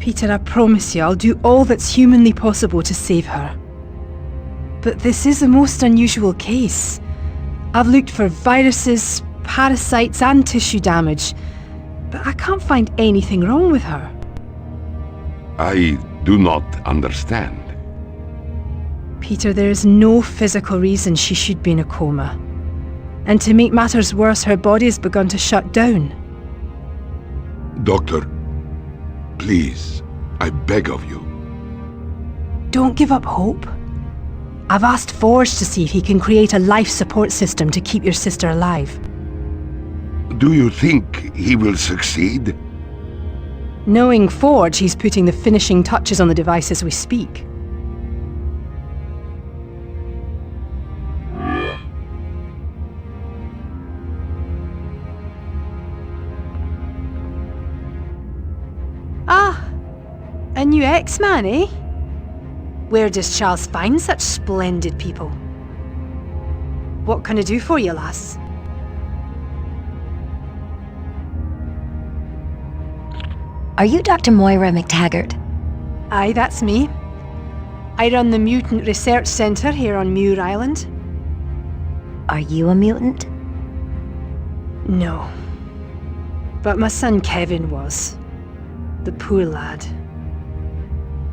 Peter, I promise you, I'll do all that's humanly possible to save her. But this is a most unusual case. I've looked for viruses, parasites and tissue damage, but I can't find anything wrong with her. I do not understand. Peter, there is no physical reason she should be in a coma. And to make matters worse, her body has begun to shut down. Doctor, please, I beg of you. Don't give up hope. I've asked Forge to see if he can create a life support system to keep your sister alive. Do you think he will succeed? Knowing Forge, he's putting the finishing touches on the device as we speak. Ah, a new Xman, eh? Where does Charles find such splendid people? What can I do for you, lass? Are you Dr. Moira McTaggart? Aye, that's me. I run the Mutant Research Centre here on Muir Island. Are you a mutant? No. But my son Kevin was. The poor lad.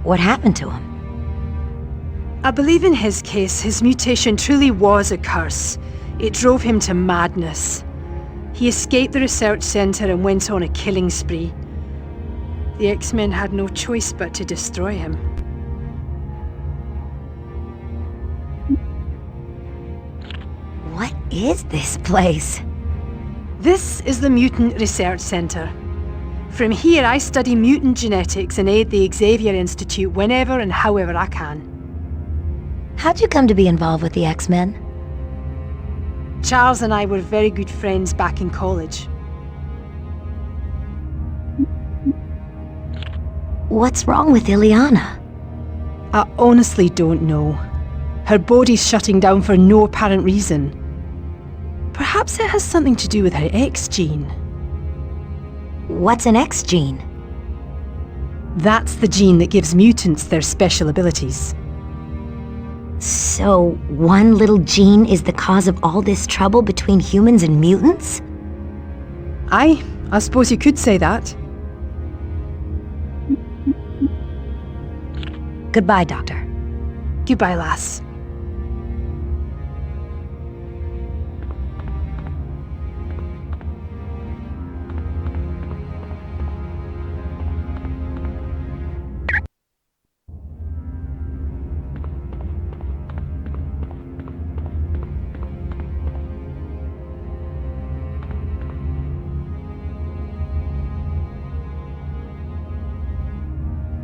What happened to him? I believe in his case, his mutation truly was a curse. It drove him to madness. He escaped the research centre and went on a killing spree. The Xmen had no choice but to destroy him. What is this place? This is the Mutant Research Centre. From here, I study mutant genetics and aid the Xavier Institute whenever and however I can. How'd you come to be involved with the X-Men? Charles and I were very good friends back in college. What's wrong with Ileana? I honestly don't know. Her body's shutting down for no apparent reason. Perhaps it has something to do with her X gene. What's an X gene? That's the gene that gives mutants their special abilities. So, one little gene is the cause of all this trouble between humans and mutants? Aye, I suppose you could say that. Goodbye, Doctor. Goodbye, lass.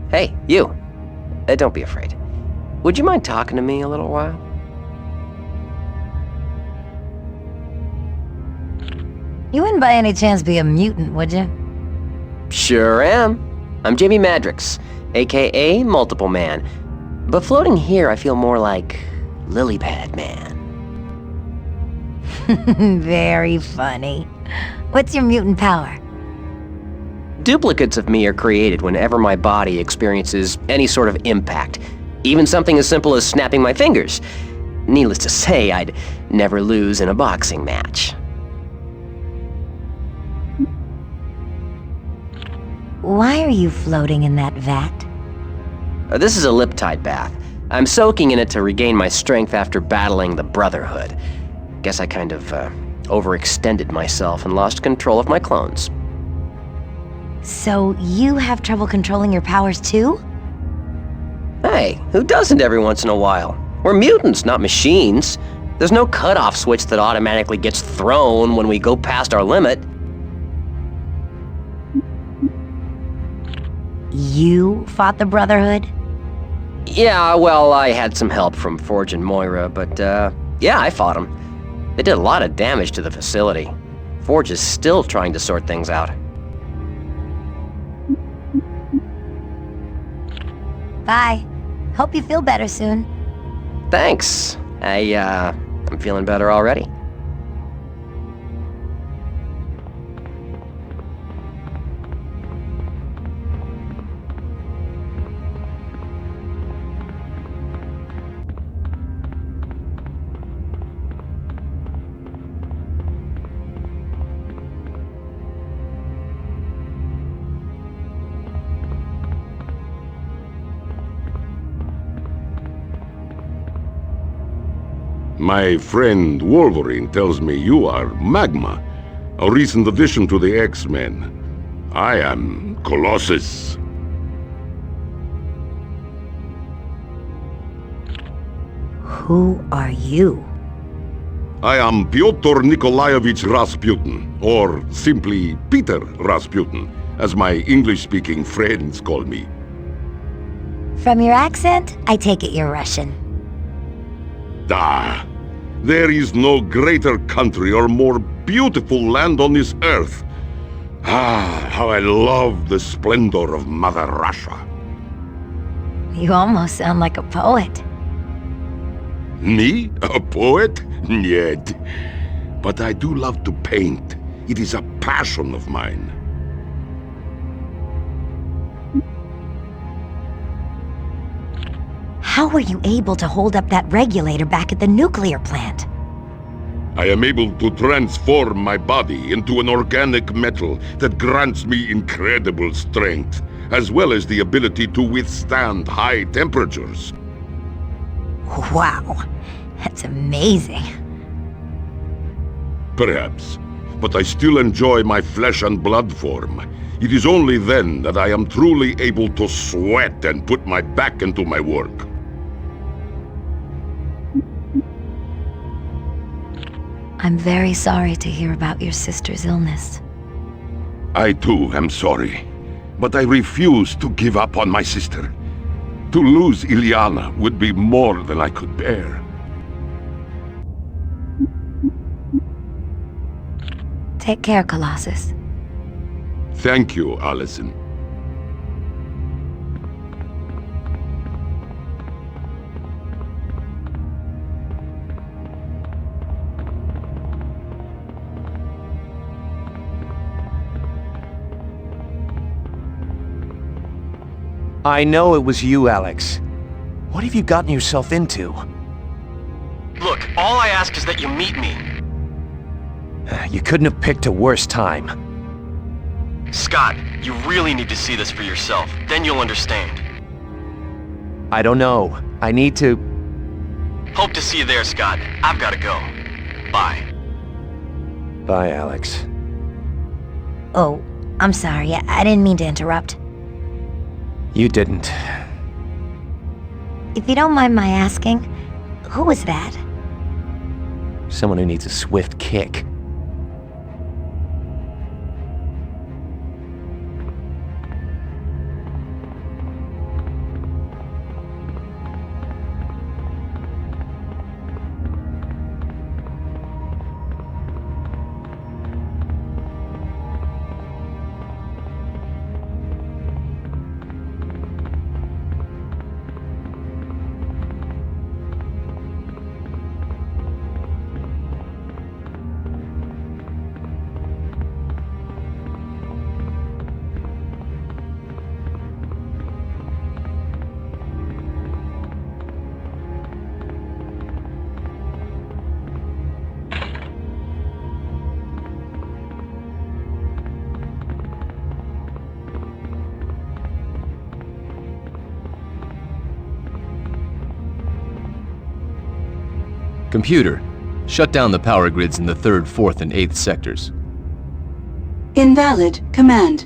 Hey, you. Don't be afraid. Would you mind talking to me a little while? You wouldn't by any chance be a mutant, would you? Sure am. I'm Jamie Madrix, aka Multiple Man. But floating here, I feel more like Lilypad Man. Very funny. What's your mutant power? Duplicates of me are created whenever my body experiences any sort of impact, even something as simple as snapping my fingers. Needless to say, I'd never lose in a boxing match. Why are you floating in that vat? This is a liptide bath. I'm soaking in it to regain my strength after battling the Brotherhood. Guess I kind of overextended myself and lost control of my clones. So you have trouble controlling your powers too? Hey, who doesn't every once in a while? We're mutants, not machines. There's no cutoff switch that automatically gets thrown when we go past our limit. You fought the Brotherhood? Yeah, well, I had some help from Forge and Moira, but yeah, I fought them. They did a lot of damage to the facility. Forge is still trying to sort things out. Bye. Hope you feel better soon. Thanks. I'm feeling better already. My friend Wolverine tells me you are Magma, a recent addition to the Xmen. I am Colossus. Who are you? I am Pyotr Nikolaevich Rasputin, or simply Peter Rasputin, as my English-speaking friends call me. From your accent, I take it you're Russian. Ah, there is no greater country or more beautiful land on this earth. Ah, how I love the splendor of Mother Russia. You almost sound like a poet. Me? A poet? Niet. But I do love to paint. It is a passion of mine. How were you able to hold up that regulator back at the nuclear plant? I am able to transform my body into an organic metal that grants me incredible strength, as well as the ability to withstand high temperatures. Wow, that's amazing. Perhaps, but I still enjoy my flesh and blood form. It is only then that I am truly able to sweat and put my back into my work. I'm very sorry to hear about your sister's illness. I too am sorry, but I refuse to give up on my sister. To lose Ilyana would be more than I could bear. Take care, Colossus. Thank you, Allison. I know it was you, Alex. What have you gotten yourself into? Look, all I ask is that you meet me. You couldn't have picked a worse time. Scott, you really need to see this for yourself. Then you'll understand. I don't know. I need to... Hope to see you there, Scott. I've gotta go. Bye. Bye, Alex. Oh, I'm sorry. I didn't mean to interrupt. You didn't. If you don't mind my asking, who was that? Someone who needs a swift kick. Computer, shut down the power grids in the 3rd, 4th, and 8th sectors. Invalid command.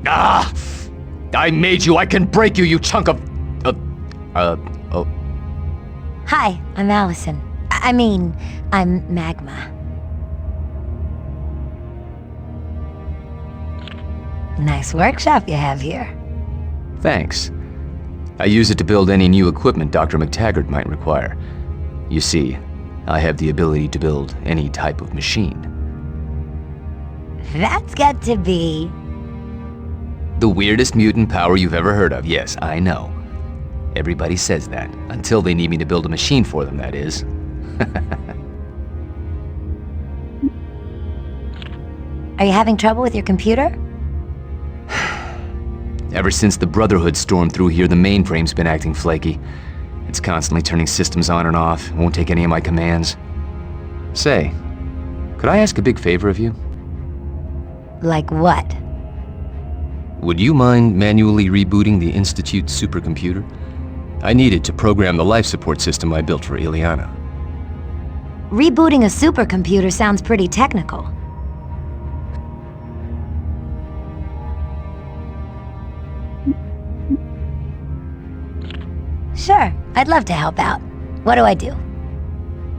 Ah! I made you! I can break you, you chunk of... oh. Hi, I'm Allison. I'm Magma. Nice workshop you have here. Thanks. I use it to build any new equipment Dr. McTaggart might require. You see, I have the ability to build any type of machine. That's got to be... The weirdest mutant power you've ever heard of, yes, I know. Everybody says that, until they need me to build a machine for them, that is. Are you having trouble with your computer? Ever since the Brotherhood stormed through here, the mainframe's been acting flaky. It's constantly turning systems on and off, won't take any of my commands. Say, could I ask a big favor of you? Like what? Would you mind manually rebooting the Institute's supercomputer? I need it to program the life support system I built for Ilyana. Rebooting a supercomputer sounds pretty technical. Sure, I'd love to help out. What do I do?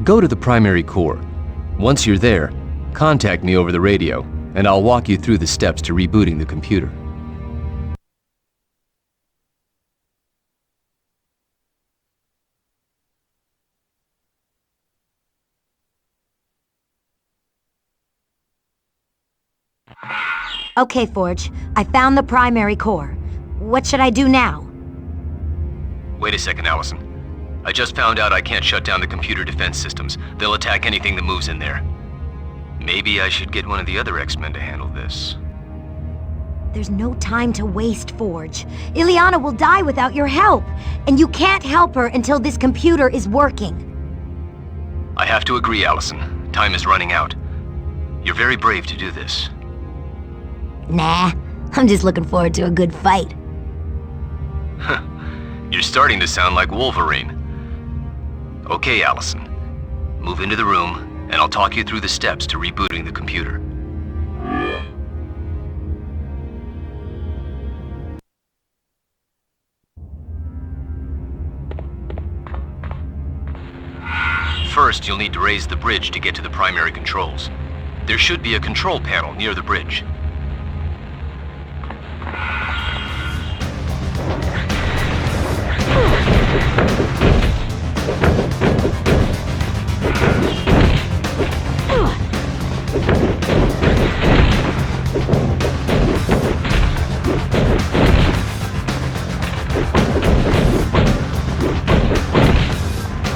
Go to the primary core. Once you're there, contact me over the radio, and I'll walk you through the steps to rebooting the computer. Okay, Forge. I found the primary core. What should I do now? Wait a second, Allison. I just found out I can't shut down the computer defense systems. They'll attack anything that moves in there. Maybe I should get one of the other X-Men to handle this. There's no time to waste, Forge. Ileana will die without your help, and you can't help her until this computer is working. I have to agree, Allison. Time is running out. You're very brave to do this. Nah, I'm just looking forward to a good fight. You're starting to sound like Wolverine. Okay, Allison. Move into the room, and I'll talk you through the steps to rebooting the computer. First, you'll need to raise the bridge to get to the primary controls. There should be a control panel near the bridge.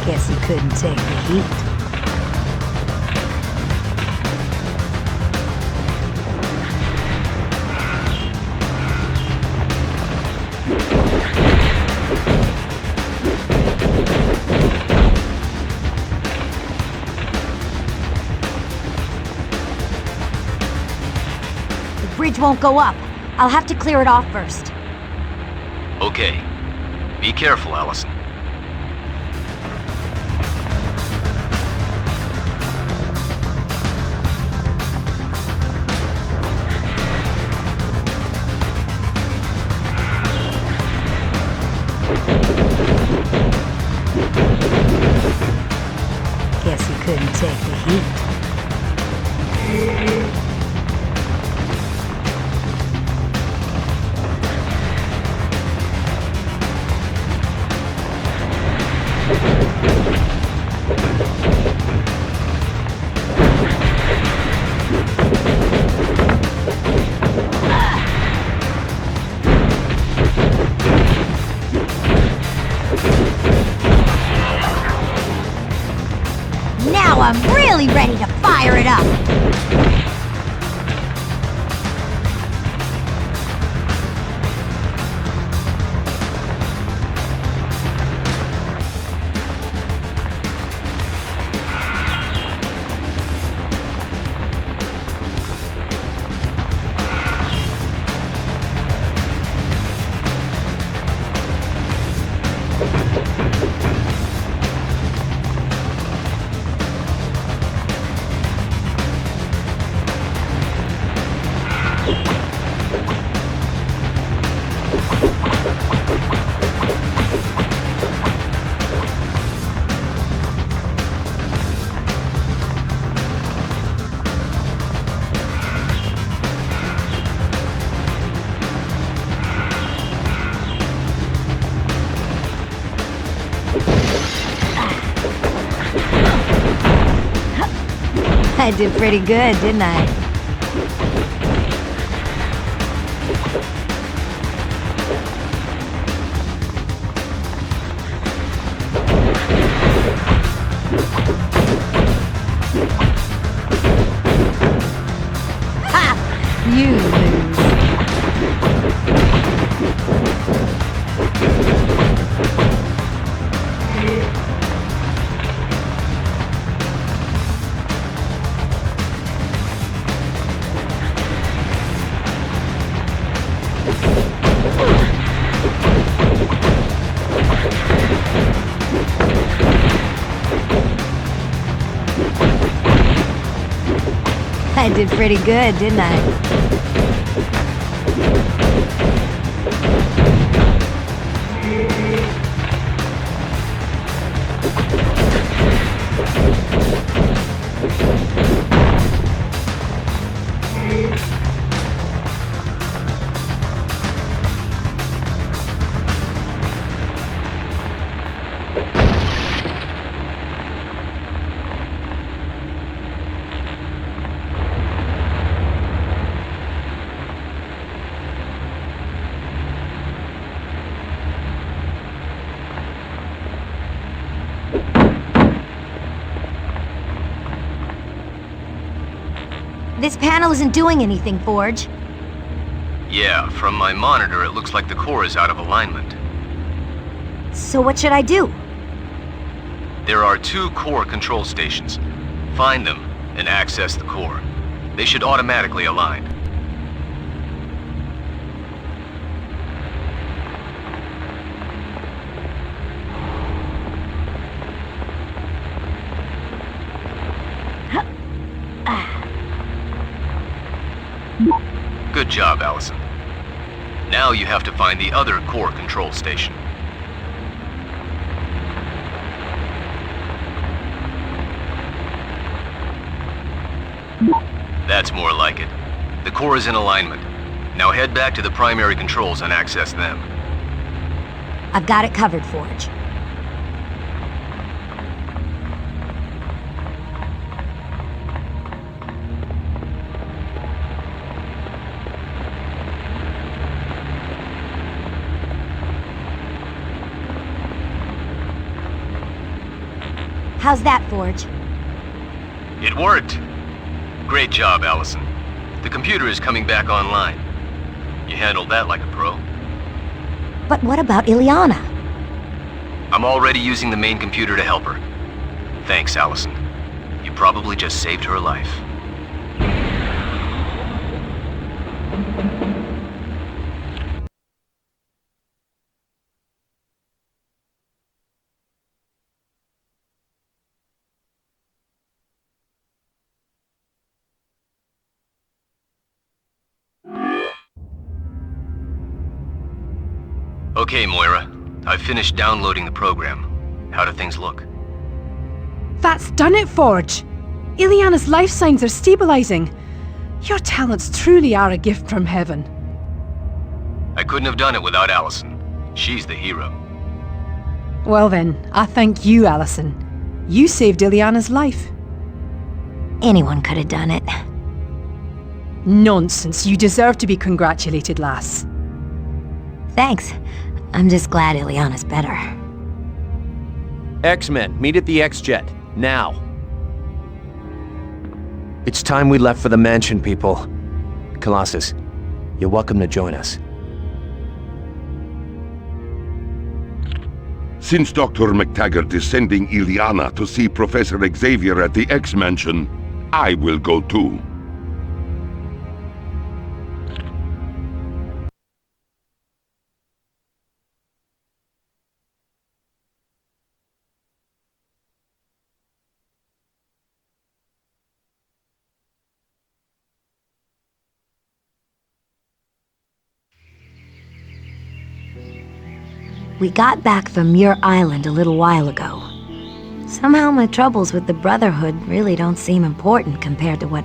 Guess he couldn't take the heat. The bridge won't go up. I'll have to clear it off first. Okay. Be careful, Allison. Guess he couldn't take the heat. Now I'm really ready to fire it up! I did pretty good, didn't I? Ha! You lose. I did pretty good, didn't I? This panel isn't doing anything, Forge. Yeah, from my monitor it looks like the core is out of alignment. So what should I do? There are 2 core control stations. Find them and access the core. They should automatically align. Good job, Allison. Now you have to find the other core control station. That's more like it. The core is in alignment. Now head back to the primary controls and access them. I've got it covered, Forge. How's that, Forge? It worked! Great job, Allison. The computer is coming back online. You handled that like a pro. But what about Ileana? I'm already using the main computer to help her. Thanks, Allison. You probably just saved her life. Okay, Moira. I've finished downloading the program. How do things look? That's done it, Forge. Ileana's life signs are stabilizing. Your talents truly are a gift from heaven. I couldn't have done it without Allison. She's the hero. Well then, I thank you, Allison. You saved Ileana's life. Anyone could have done it. Nonsense. You deserve to be congratulated, lass. Thanks. I'm just glad Ileana's better. Xmen, meet at the X-Jet. Now. It's time we left for the mansion, people. Colossus, you're welcome to join us. Since Dr. McTaggart is sending Ileana to see Professor Xavier at the X-Mansion, I will go too. We got back from Muir Island a little while ago. Somehow my troubles with the Brotherhood really don't seem important compared to what...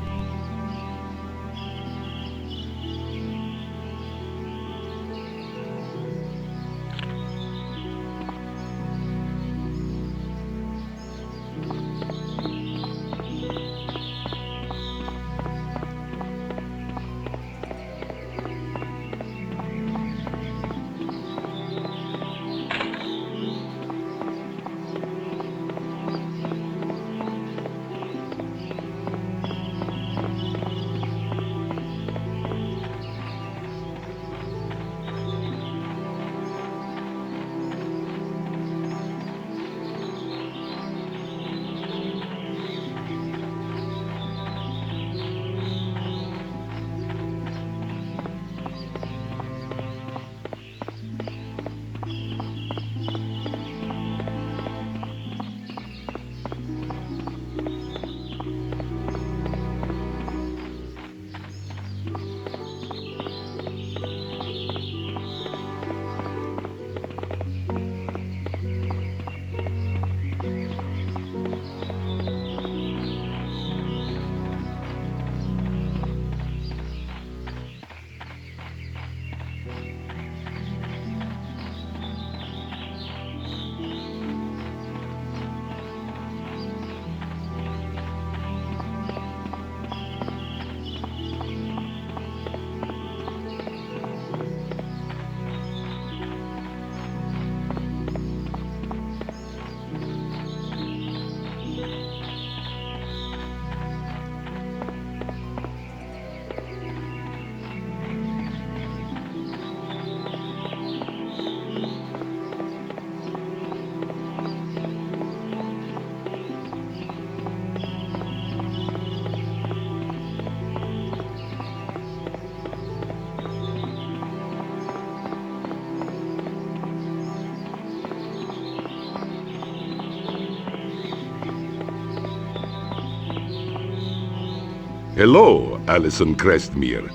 Hello, Alison Crestmere.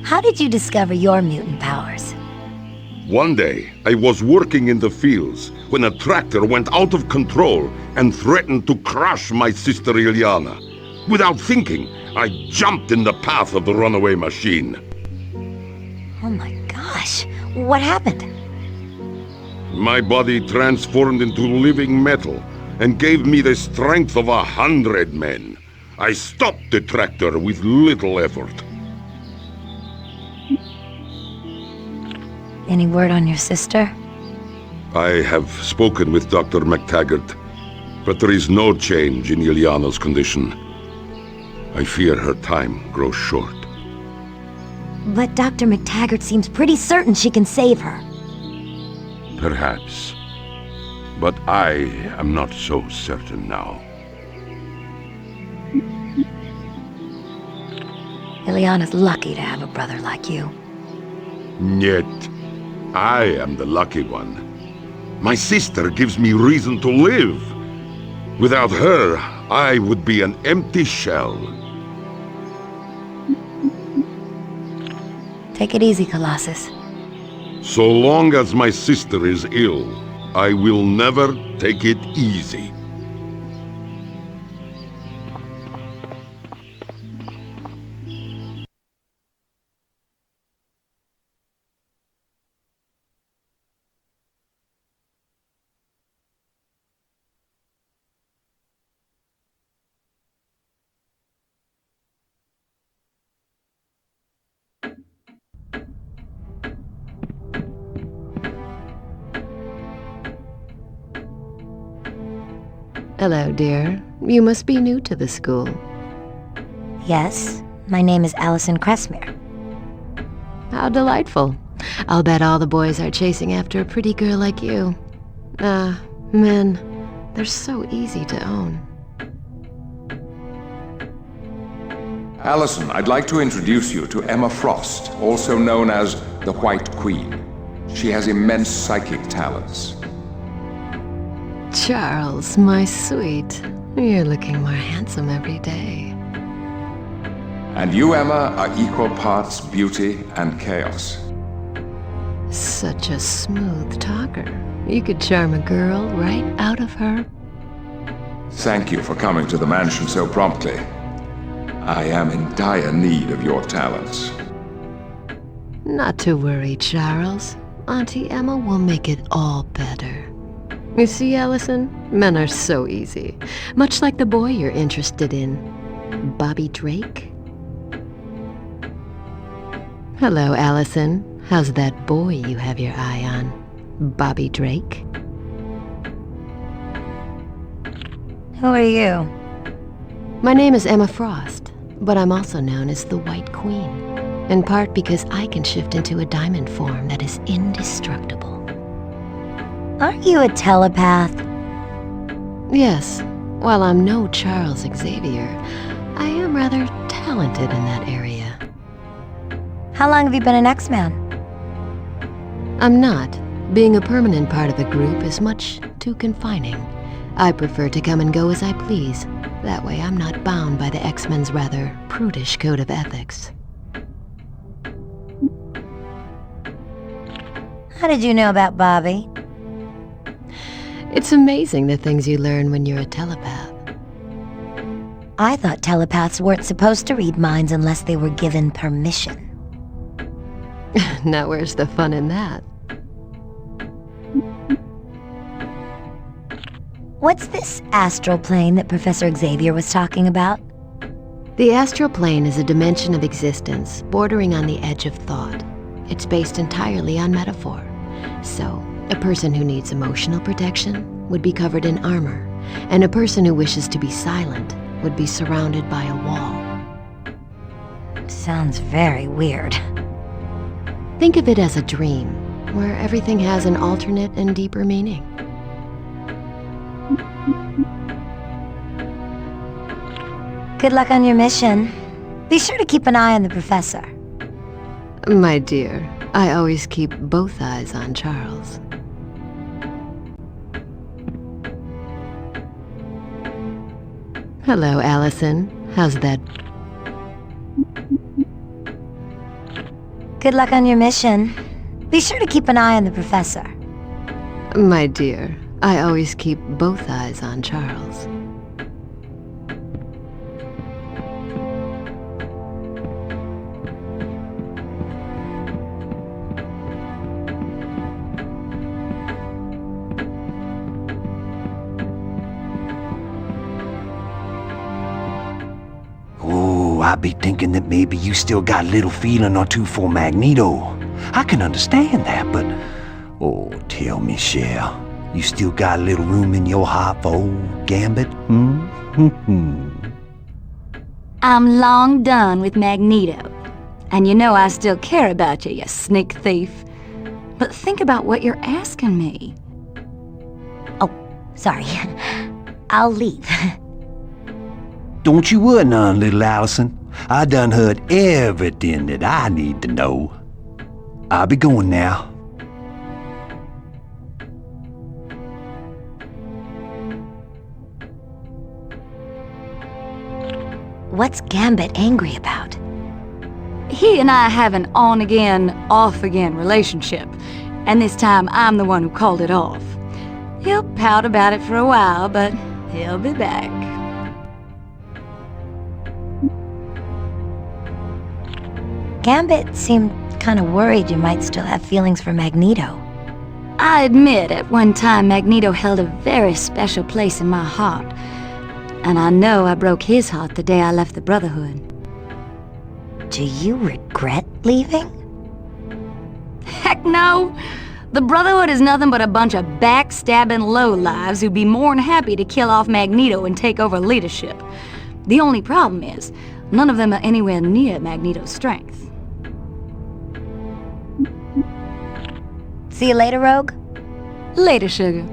How did you discover your mutant powers? One day, I was working in the fields when a tractor went out of control and threatened to crush my sister Ilyana. Without thinking, I jumped in the path of the runaway machine. Oh my gosh, what happened? My body transformed into living metal and gave me the strength of 100 men. I stopped the tractor with little effort. Any word on your sister? I have spoken with Dr. McTaggart, but there is no change in Ilyana's condition. I fear her time grows short. But Dr. McTaggart seems pretty certain she can save her. Perhaps. But I am not so certain now. Ilyana's lucky to have a brother like you. Yet, I am the lucky one. My sister gives me reason to live. Without her, I would be an empty shell. Take it easy, Colossus. So long as my sister is ill, I will never take it easy. Hello, dear. You must be new to the school. Yes, my name is Alison Crestmere. How delightful. I'll bet all the boys are chasing after a pretty girl like you. Men, they're so easy to own. Allison, I'd like to introduce you to Emma Frost, also known as the White Queen. She has immense psychic talents. Charles, my sweet. You're looking more handsome every day. And you, Emma, are equal parts beauty and chaos. Such a smooth talker. You could charm a girl right out of her. Thank you for coming to the mansion so promptly. I am in dire need of your talents. Not to worry, Charles. Auntie Emma will make it all better. You see, Allison, men are so easy. Much like the boy you're interested in. Bobby Drake? Hello, Allison. How's that boy you have your eye on? Bobby Drake? Who are you? My name is Emma Frost, but I'm also known as the White Queen, in part because I can shift into a diamond form that is indestructible. Aren't you a telepath? Yes, while I'm no Charles Xavier, I am rather talented in that area. How long have you been an X-Man? I'm not. Being a permanent part of a group is much too confining. I prefer to come and go as I please. That way I'm not bound by the X-Men's rather prudish code of ethics. How did you know about Bobby? It's amazing the things you learn when you're a telepath. I thought telepaths weren't supposed to read minds unless they were given permission. Now where's the fun in that? What's this astral plane that Professor Xavier was talking about? The astral plane is a dimension of existence bordering on the edge of thought. It's based entirely on metaphor. So, a person who needs emotional protection would be covered in armor, and a person who wishes to be silent would be surrounded by a wall. Sounds very weird. Think of it as a dream, where everything has an alternate and deeper meaning. Good luck on your mission. Be sure to keep an eye on the professor. My dear, I always keep both eyes on Charles. Hello, Allison. How's that? Good luck on your mission. Be sure to keep an eye on the professor. My dear, I always keep both eyes on Charles. Oh, I be thinking that maybe you still got a little feeling or two for Magneto. I can understand that, but... Oh, tell me, Cher, you still got a little room in your heart for old Gambit, I'm long done with Magneto. And you know I still care about you, you sneak thief. But think about what you're asking me. Oh, sorry. I'll leave. Don't you worry none, little Allison. I done heard everything that I need to know. I'll be going now. What's Gambit angry about? He and I have an on-again, off-again relationship. And this time I'm the one who called it off. He'll pout about it for a while, but he'll be back. Gambit seemed kind of worried you might still have feelings for Magneto. I admit at one time Magneto held a very special place in my heart. And I know I broke his heart the day I left the Brotherhood. Do you regret leaving? Heck no! The Brotherhood is nothing but a bunch of backstabbing lowlives who'd be more than happy to kill off Magneto and take over leadership. The only problem is, none of them are anywhere near Magneto's strength. See you later, Rogue? Later, sugar.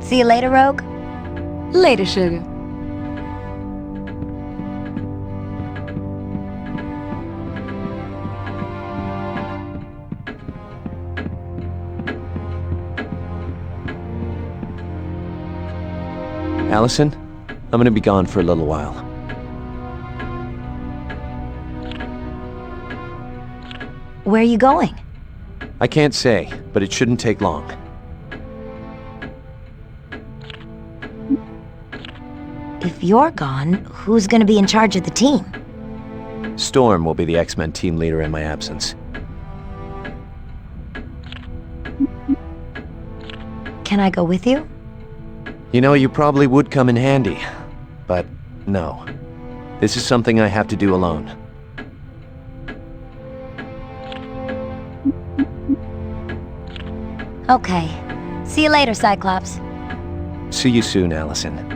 See you later, Rogue? Later, sugar. Allison, I'm gonna be gone for a little while. Where are you going? I can't say, but it shouldn't take long. If you're gone, who's gonna be in charge of the team? Storm will be the X-Men team leader in my absence. Can I go with you? You know, you probably would come in handy, but no. This is something I have to do alone. Okay. See you later, Cyclops. See you soon, Allison.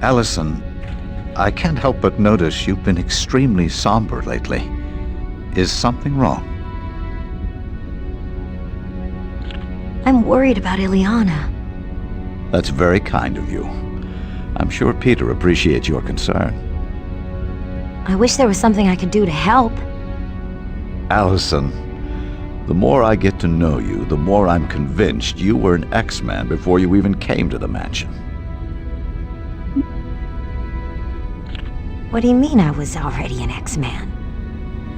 Allison, I can't help but notice you've been extremely somber lately. Is something wrong? I'm worried about Ileana. That's very kind of you. I'm sure Peter appreciates your concern. I wish there was something I could do to help. Allison, the more I get to know you, the more I'm convinced you were an Xman before you even came to the mansion. What do you mean I was already an Xman?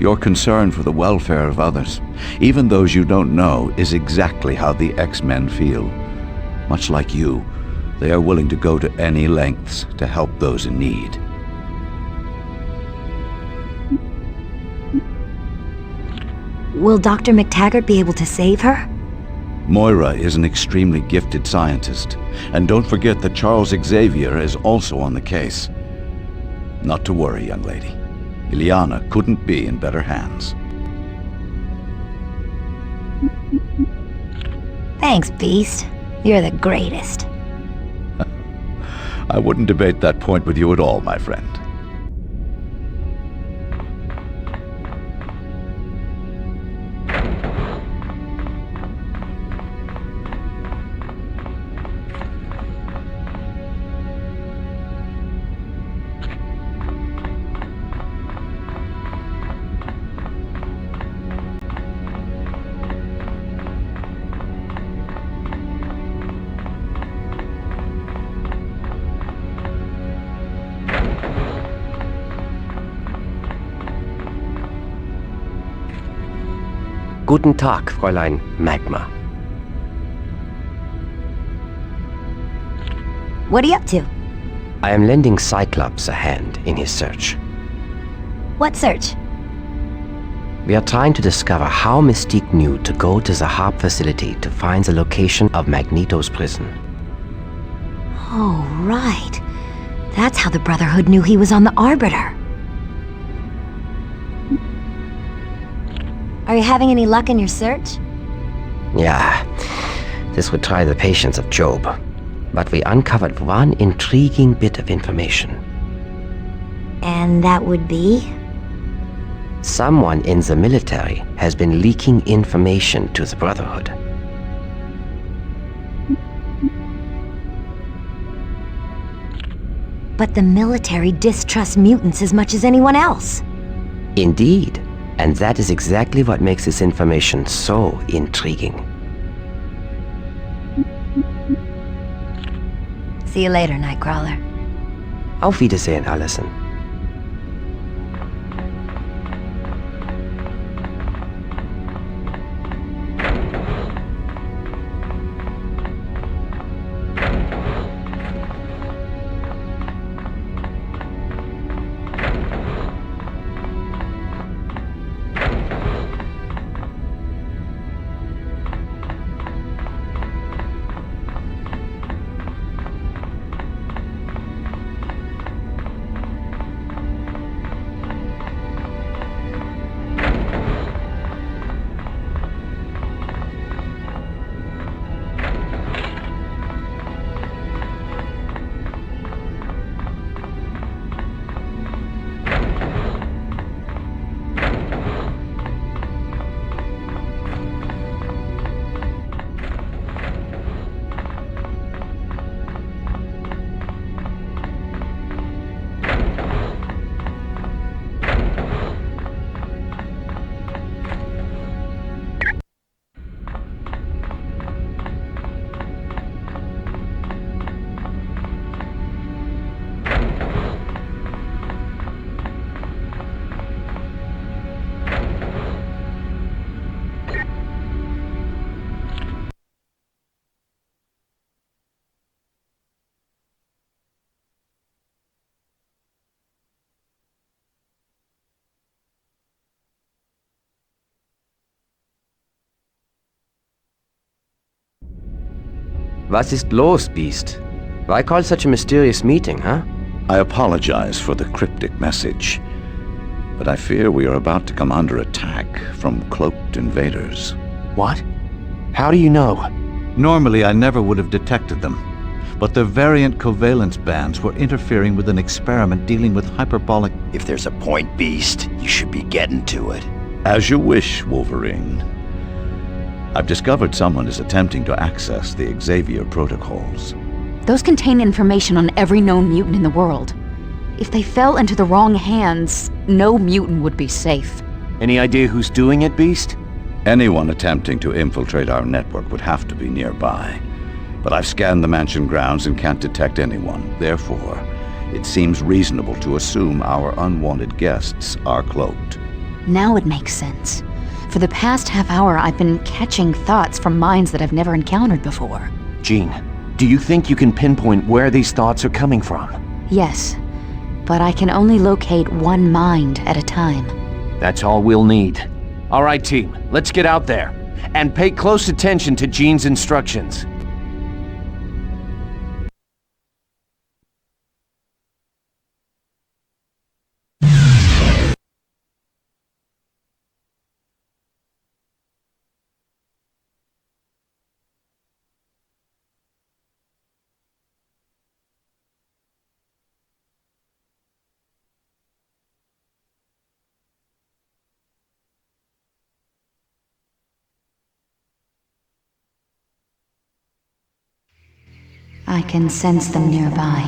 Your concern for the welfare of others, even those you don't know, is exactly how the Xmen feel. Much like you, they are willing to go to any lengths to help those in need. Will Dr. McTaggart be able to save her? Moira is an extremely gifted scientist, and don't forget that Charles Xavier is also on the case. Not to worry, young lady. Ileana couldn't be in better hands. Thanks, Beast. You're the greatest. I wouldn't debate that point with you at all, my friend. Guten Tag, Fräulein Magma. What are you up to? I am lending Cyclops a hand in his search. What search? We are trying to discover how Mystique knew to go to the HARP facility to find the location of Magneto's prison. Oh, right. That's how the Brotherhood knew he was on the Arbiter. Are you having any luck in your search? Yeah, this would try the patience of Job. But we uncovered one intriguing bit of information. And that would be? Someone in the military has been leaking information to the Brotherhood. But the military distrusts mutants as much as anyone else. Indeed. And that is exactly what makes this information so intriguing. See you later, Nightcrawler. Auf Wiedersehen, Allison. Was ist los, Beast? Why call such a mysterious meeting, huh? I apologize for the cryptic message, but I fear we are about to come under attack from cloaked invaders. What? How do you know? Normally, I never would have detected them, but their variant covalence bands were interfering with an experiment dealing with hyperbolic... If there's a point, Beast, you should be getting to it. As you wish, Wolverine. I've discovered someone is attempting to access the Xavier protocols. Those contain information on every known mutant in the world. If they fell into the wrong hands, no mutant would be safe. Any idea who's doing it, Beast? Anyone attempting to infiltrate our network would have to be nearby. But I've scanned the mansion grounds and can't detect anyone. Therefore, it seems reasonable to assume our unwanted guests are cloaked. Now it makes sense. For the past half hour, I've been catching thoughts from minds that I've never encountered before. Jean, do you think you can pinpoint where these thoughts are coming from? Yes, but I can only locate one mind at a time. That's all we'll need. All right, team, let's get out there. And pay close attention to Jean's instructions. I can sense them nearby.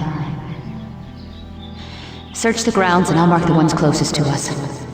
Search the grounds and I'll mark the ones closest to us.